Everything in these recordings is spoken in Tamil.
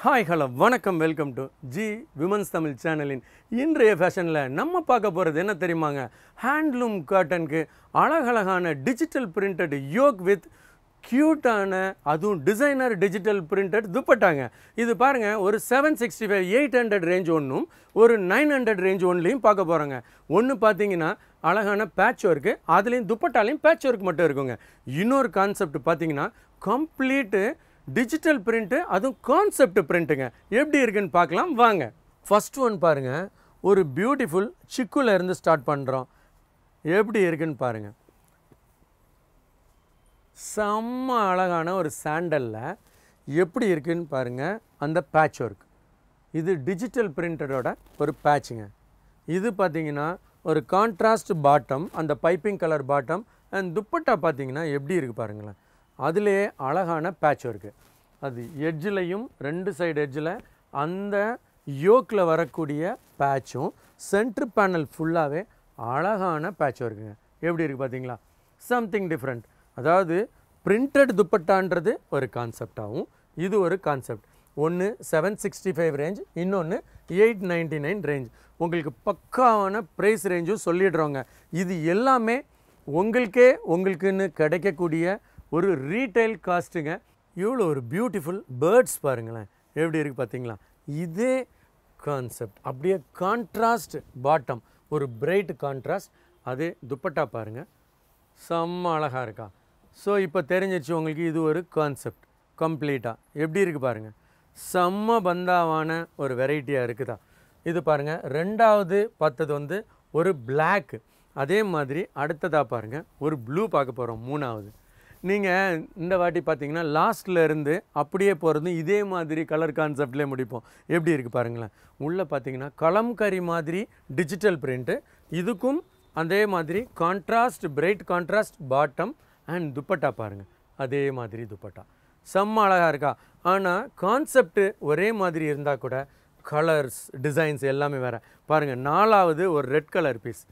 ஹாய் ஹலோ வணக்கம் welcome to G women's Tamil சேனலின் இன்றைய ஃபேஷனில் நம்ம பார்க்க போகிறது என்ன தெரியுமாங்க, ஹேண்ட்லூம் காட்டனுக்கு அழகழகான டிஜிட்டல் பிரிண்டட் யோக் வித் க்யூட்டான அதுவும் டிசைனர் டிஜிட்டல் பிரிண்டட் துப்பட்டாங்க. இது பாருங்கள், ஒரு 765 800 ரேஞ்ச் ஒன்றும் ஒரு 900 ரேஞ்ச் ஒன்லையும் பார்க்க போகிறோங்க. ஒன்று பார்த்தீங்கன்னா அழகான பேட்ச் ஒர்க்கு, அதுலேயும் துப்பட்டாலையும் பேட்ச் ஒர்க் மட்டும் இருக்குங்க. இன்னொரு கான்செப்ட் பார்த்தீங்கன்னா கம்ப்ளீட்டு டிஜிட்டல் பிரிண்ட்டு, அதுவும் கான்செப்ட் பிரிண்ட்டுங்க. எப்படி இருக்குன்னு பார்க்கலாம் வாங்க. ஃபஸ்ட் ஒன் பாருங்கள், ஒரு பியூட்டிஃபுல் சிக்குல இருந்து ஸ்டார்ட் பண்ணுறோம். எப்படி இருக்குன்னு பாருங்கள். செம்ம அழகான ஒரு சாண்டலில் எப்படி இருக்குன்னு பாருங்கள். அந்த பேட்ச் ஒர்க் இது டிஜிட்டல் பிரிண்டடோட ஒரு பேட்சுங்க. இது பார்த்திங்கன்னா ஒரு கான்ட்ராஸ்ட் பாட்டம், அந்த piping colour bottom. And dupatta பார்த்திங்கன்னா எப்படி இருக்குது பாருங்களேன். அதிலே அழகான பேட்ச் ஒர்க்கு, அது எட்ஜிலையும் ரெண்டு சைடு எட்ஜில் அந்த யோக்கில் வரக்கூடிய பேட்சும் சென்ட்ரு பேனல் ஃபுல்லாகவே அழகான பேட்ச் ஒர்க்குங்க. எப்படி இருக்குது பார்த்தீங்களா, சம்திங் டிஃப்ரெண்ட். அதாவது பிரிண்டட் துப்பட்டான்றது ஒரு கான்செப்டாகவும் இது ஒரு கான்செப்ட். ஒன்று 765 ரேஞ்ச், இன்னொன்று 899 ரேஞ்ச். உங்களுக்கு பக்காவான ப்ரைஸ் ரேஞ்சும் சொல்லிடுறோங்க. இது எல்லாமே உங்களுக்குன்னு கிடைக்கக்கூடிய ஒரு ரீட்டைல் காஸ்ட்டுங்க. இவ்வளோ ஒரு பியூட்டிஃபுல் பேர்ட்ஸ் பாருங்களேன், எப்படி இருக்குது பார்த்தீங்களா. இதே கான்செப்ட் அப்படியே கான்ட்ராஸ்ட் பாட்டம், ஒரு பிரைட் கான்ட்ராஸ்ட். அதே துப்பட்டா பாருங்கள், செம்ம அழகாக இருக்கா. ஸோ இப்போ தெரிஞ்சிச்சு உங்களுக்கு, இது ஒரு கான்செப்ட் கம்ப்ளீட்டாக எப்படி இருக்குது பாருங்கள். செம்ம பந்தாவான ஒரு வெரைட்டியாக இருக்குதா. இது பாருங்கள், ரெண்டாவது பார்த்தது வந்து ஒரு பிளாக். அதே மாதிரி அடுத்ததாக பாருங்கள் ஒரு ப்ளூ பார்க்க போகிறோம். மூணாவது நீங்கள் இந்த வாட்டி பார்த்தீங்கன்னா லாஸ்ட்டில் இருந்து அப்படியே போகிறது இதே மாதிரி கலர் கான்செப்ட்லேயே முடிப்போம். எப்படி இருக்குது பாருங்களேன். உள்ளே பார்த்தீங்கன்னா கலம்கரி மாதிரி டிஜிட்டல் பிரிண்ட்டு, இதுக்கும் அதே மாதிரி contrast bright contrast bottom. And dupatta பாருங்கள், அதே மாதிரி துப்பட்டா செம்ம அழகாக இருக்கா. ஆனால் கான்செப்ட்டு ஒரே மாதிரி இருந்தால் கூட கலர்ஸ் டிசைன்ஸ் எல்லாமே வேறு. பாருங்கள், நாலாவது ஒரு ரெட் கலர் பீஸ்,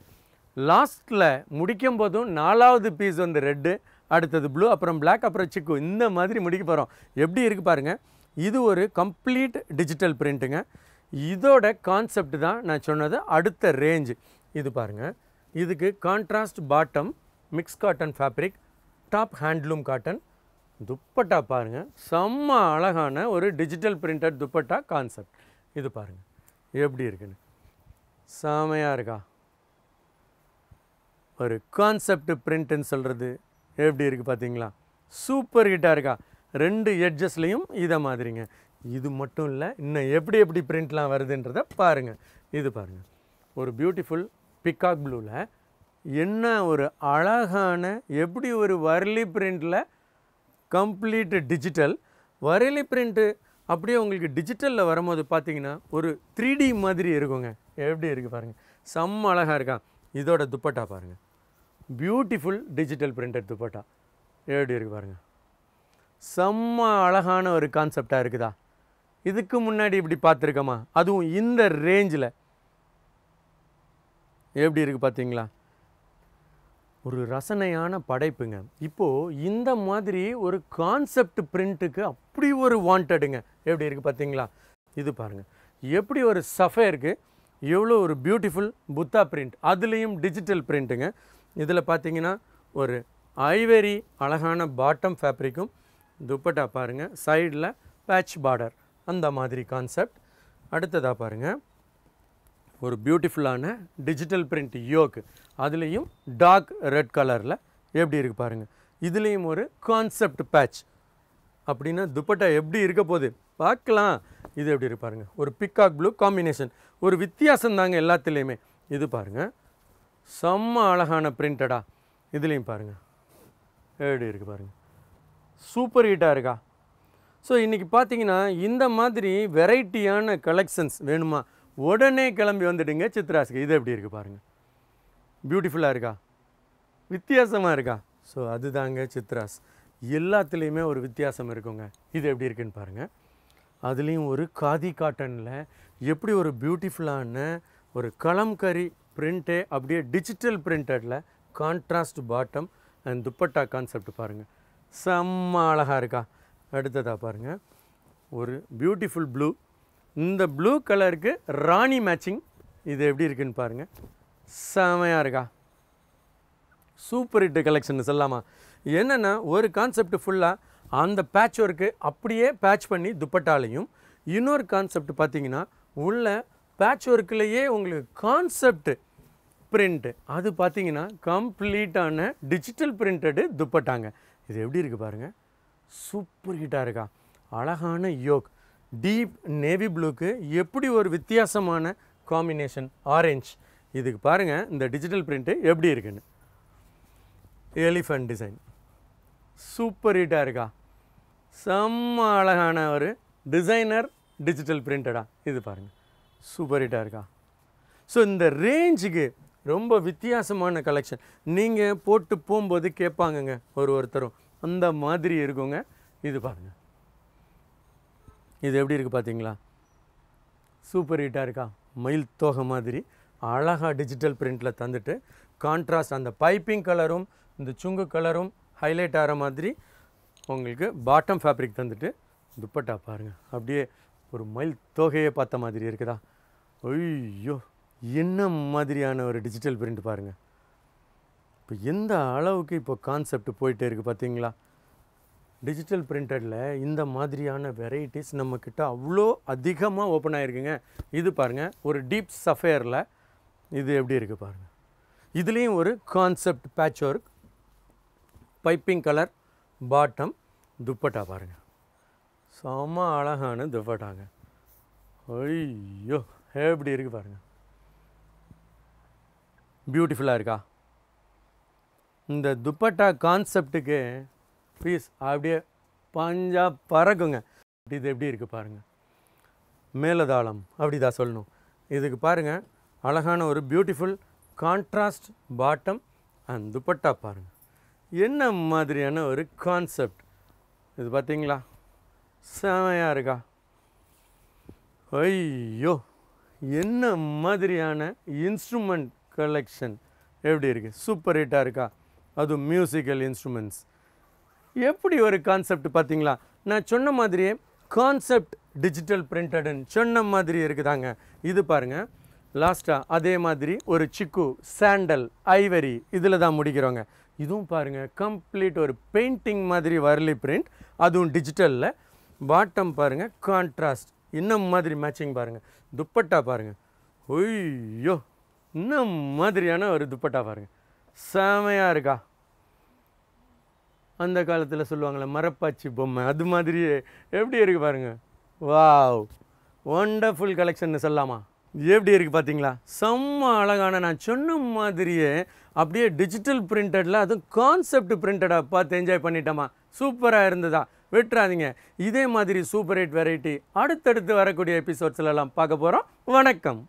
லாஸ்ட்டில் முடிக்கும் போதும் நாலாவது பீஸ் வந்து ரெட்டு, அடுத்தது ப்ளூ, அப்புறம் பிளாக், அப்புறம் சிக்கு. இந்த மாதிரி முடிக்க போகிறோம். எப்படி இருக்குது பாருங்கள். இது ஒரு கம்ப்ளீட் டிஜிட்டல் பிரிண்ட்டுங்க. இதோட கான்செப்ட் தான் நான் சொன்னது அடுத்த ரேஞ்சு. இது பாருங்கள், இதுக்கு contrast bottom, mix cotton fabric, top handloom cotton. Dupatta பாருங்கள், செம்ம அழகான ஒரு டிஜிட்டல் பிரிண்டட் துப்பட்டா கான்செப்ட். இது பாருங்கள் எப்படி இருக்குன்னு, செமையாக இருக்கா. ஒரு கான்செப்ட் பிரிண்ட்டுன்னு சொல்கிறது எப்படி இருக்குது பார்த்தீங்களா, சூப்பர் ஹிட்டாக இருக்கா. ரெண்டு எட்ஜஸ்லேயும் இதை மாதிரிங்க. இது மட்டும் இல்லை, இன்னும் எப்படி எப்படி பிரிண்ட்லாம் வருதுன்றதை பாருங்கள். இது பாருங்கள், ஒரு பியூட்டிஃபுல் பிகாக் ப்ளூவில் என்ன ஒரு அழகான, எப்படி ஒரு வரலி பிரிண்டில் கம்ப்ளீட் டிஜிட்டல். வரலி பிரிண்ட்டு அப்படியே உங்களுக்கு டிஜிட்டலில் வரும்போது பார்த்தீங்கன்னா ஒரு 3D மாதிரி இருக்குங்க. எப்படி இருக்குது பாருங்கள், செம்ம அழகாக இருக்கா. இதோட துப்பட்டா பாருங்கள், பியூட்டிஃபுல் டிஜிட்டல் பிரிண்டட் துப்பட்டா எப்படி இருக்குது பாருங்கள். செம்ம அழகான ஒரு கான்செப்டாக இருக்குதா. இதுக்கு முன்னாடி இப்படி பார்த்துருக்கோமா, அதுவும் இந்த ரேஞ்சில் எப்படி இருக்குது பார்த்தீங்களா. ஒரு ரசனையான படைப்புங்க. இப்போது இந்த மாதிரி ஒரு கான்செப்ட் பிரிண்ட்டுக்கு அப்படி ஒரு வாண்டடுங்க. எப்படி இருக்குது பார்த்தீங்களா. இது பாருங்கள், எப்படி ஒரு சஃபேருக்கு எவ்வளோ ஒரு பியூட்டிஃபுல் புத்தா பிரிண்ட், அதுலேயும் டிஜிட்டல் பிரிண்ட்டுங்க. இதில் பார்த்தீங்கன்னா ஒரு ஐவரி அழகான பாட்டம் ஃபேப்ரிக்கும், துப்பட்டா பாருங்கள் சைடில் பேட்ச் பார்டர், அந்த மாதிரி கான்செப்ட். அடுத்ததாக பாருங்கள் ஒரு பியூட்டிஃபுல்லான டிஜிட்டல் பிரிண்ட் யோக்கு, அதுலேயும் டார்க் ரெட் கலரில் எப்படி இருக்குது பாருங்கள். இதுலேயும் ஒரு கான்செப்ட் பேட்ச். அப்படின்னா துப்பட்டா எப்படி இருக்க போகுது பார்க்கலாம். இது எப்படி இருக்கு பாருங்கள், ஒரு பிகாக் ப்ளூ காம்பினேஷன், ஒரு வித்தியாசம் தாங்க எல்லாத்துலேயுமே. இது பாருங்கள், செம்ம அழகான பிரிண்டடா. இதுலேயும் பாருங்கள் எப்படி இருக்குது பாருங்கள், சூப்பர் ஹீட்டாக இருக்கா. ஸோ இன்றைக்கி பார்த்தீங்கன்னா இந்த மாதிரி வெரைட்டியான கலெக்ஷன்ஸ் வேணுமா, உடனே கிளம்பி வந்துடுங்க சித்ராஸ்க்கு. இது எப்படி இருக்குது பாருங்கள், பியூட்டிஃபுல்லாக இருக்கா, வித்தியாசமாக இருக்கா. ஸோ அதுதாங்க சித்ராஸ். எல்லாத்துலேயுமே ஒரு வித்தியாசம் இருக்குங்க. இது எப்படி இருக்குன்னு பாருங்கள். அதுலேயும் ஒரு காதி காட்டனில் எப்படி ஒரு பியூட்டிஃபுல்லான ஒரு கலம்கரி பிரிண்ட்டே அப்படியே டிஜிட்டல் பிரிண்டடில் contrast bottom and dupatta concept பாருங்கள், செம்ம அழகாக இருக்கா. அடுத்ததாக பாருங்கள், ஒரு பியூட்டிஃபுல் ப்ளூ. இந்த ப்ளூ கலருக்கு ராணி மேட்சிங். இது எப்படி இருக்குன்னு பாருங்கள், செமையாக இருக்கா? சூப்பர் ஹிட் கலெக்ஷன் சொல்லலாமா? என்னென்னா ஒரு கான்செப்ட் ஃபுல்லாக அந்த பேட்ச் ஒர்க்கு அப்படியே பேட்ச் பண்ணி துப்பட்டாலையும், இன்னொரு கான்செப்ட் பார்த்தீங்கன்னா உள்ள பேட்ச் ஒர்க்லேயே உங்களுக்கு கான்செப்ட் பிரிண்ட்டு, அது பார்த்தீங்கன்னா கம்ப்ளீட்டான டிஜிட்டல் பிரிண்டடு துப்பட்டாங்க. இது எப்படி இருக்குது பாருங்கள், சூப்பர் ஹிட்டாக இருக்கா? அழகான யோக், டீப் நேவி ப்ளூக்கு எப்படி ஒரு வித்தியாசமான காம்பினேஷன் ஆரஞ்ச். இதுக்கு பாருங்கள் இந்த டிஜிட்டல் பிரிண்ட்டு எப்படி இருக்குன்னு. எலிஃபண்ட் டிசைன் சூப்பர் ஹிட்டாக இருக்கா? செம்ம அழகான ஒரு டிசைனர் டிஜிட்டல் பிரிண்டடா. இது பாருங்கள் சூப்பர் ஹிட்டாக இருக்கா? ஸோ இந்த ரேஞ்சுக்கு ரொம்ப வித்தியாசமான கலெக்ஷன். நீங்கள் போட்டு போகும்போது கேட்பாங்கங்க ஒருத்தரும், அந்த மாதிரி இருக்குங்க. இது பாருங்கள், இது எப்படி இருக்குது பார்த்தீங்களா? சூப்பர் ஹிட்டாக இருக்கா? மயில் தோகை மாதிரி அழகாக டிஜிட்டல் பிரிண்டில் தந்துட்டு கான்ட்ராஸ்ட் அந்த பைப்பிங் கலரும் இந்த சுங்கு கலரும் ஹைலைட் ஆகிற மாதிரி உங்களுக்கு பாட்டம் ஃபேப்ரிக் தந்துட்டு துப்பட்டா பாருங்கள் அப்படியே ஒரு மயில் தோகையை பார்த்த மாதிரி இருக்குதா? ஐயோ, என்ன மாதிரியான ஒரு டிஜிட்டல் பிரிண்ட் பாருங்கள். இப்போ எந்த அளவுக்கு இப்போ கான்செப்ட் போயிட்டே இருக்குது பார்த்தீங்களா? டிஜிட்டல் பிரிண்டடில் இந்த மாதிரியான வெரைட்டிஸ் நம்மக்கிட்ட அவ்வளோ அதிகமாக ஓப்பன் ஆகிருக்குங்க. இது பாருங்கள் ஒரு டீப் சஃபேரில் இது எப்படி இருக்குது பாருங்கள். இதுலேயும் ஒரு concept patch work, piping colour bottom, dupatta பாருங்கள் செம்ம அழகான துப்பட்டாங்க. ஐயோ எப்படி இருக்குது பாருங்கள், பியூட்டிஃபுல்லாக இருக்கா? இந்த துப்பட்டா கான்செப்டுக்கு பீஸ் அப்படியே பஞ்சா பறக்குங்க. இது எப்படி இருக்குது பாருங்கள், மேலதாளம் அப்படி தான் சொல்லணும். இதுக்கு பாருங்கள் அழகான ஒரு beautiful contrast bottom and dupatta பாருங்கள், என்ன மாதிரியான ஒரு கான்செப்ட். இது பார்த்தீங்களா, செமையாக இருக்கா? ஐயோ, என்ன மாதிரியான இன்ஸ்ட்ருமெண்ட் கலெக்ஷன் எப்படி இருக்குது, சூப்பர் ஹிட்டாக இருக்கா? அதுவும் மியூசிக்கல் இன்ஸ்ட்ருமெண்ட்ஸ் எப்படி ஒரு கான்செப்ட் பார்த்தீங்களா? நான் சொன்ன மாதிரியே கான்செப்ட் டிஜிட்டல் பிரிண்டடுன்னு சொன்ன மாதிரி இருக்குதாங்க. இது பாருங்கள் லாஸ்ட்டாக அதே மாதிரி ஒரு சிக்கு, சாண்டல், ஐவரி இதில் தான் முடிக்கிறோங்க. இதுவும் பாருங்கள் கம்ப்ளீட் ஒரு பெயிண்டிங் மாதிரி வரலி பிரிண்ட், அதுவும் டிஜிட்டலில். பாட்டம் பாருங்கள் கான்ட்ராஸ்ட், இன்னும் மாதிரி மேட்சிங் பாருங்கள். துப்பட்டா பாருங்கள், ஐயோ இன்னும் மாதிரியான ஒரு துப்பட்டா பாருங்கள், செமையாக இருக்கா? அந்த காலத்தில் சொல்லுவாங்களே மரப்பாச்சி பொம்மை, அது மாதிரியே எப்படி இருக்குது பாருங்கள். வாவ், ஒண்டர்ஃபுல் கலெக்ஷன் சொல்லலாமா? எப்படி இருக்குது பார்த்தீங்களா? செம்ம அழகான, நான் சொன்ன மாதிரியே அப்படியே டிஜிட்டல் பிரிண்டடில் அதுவும் கான்செப்ட் பிரிண்டடாக பார்த்து என்ஜாய் பண்ணிட்டோமா? சூப்பராக இருந்ததா? விட்டுறாதீங்க. இதே மாதிரி சூப்பர் ஹிட் வெரைட்டி அடுத்தடுத்து வரக்கூடிய எபிசோட்ஸ்லாம் பார்க்க போகிறோம். வணக்கம்.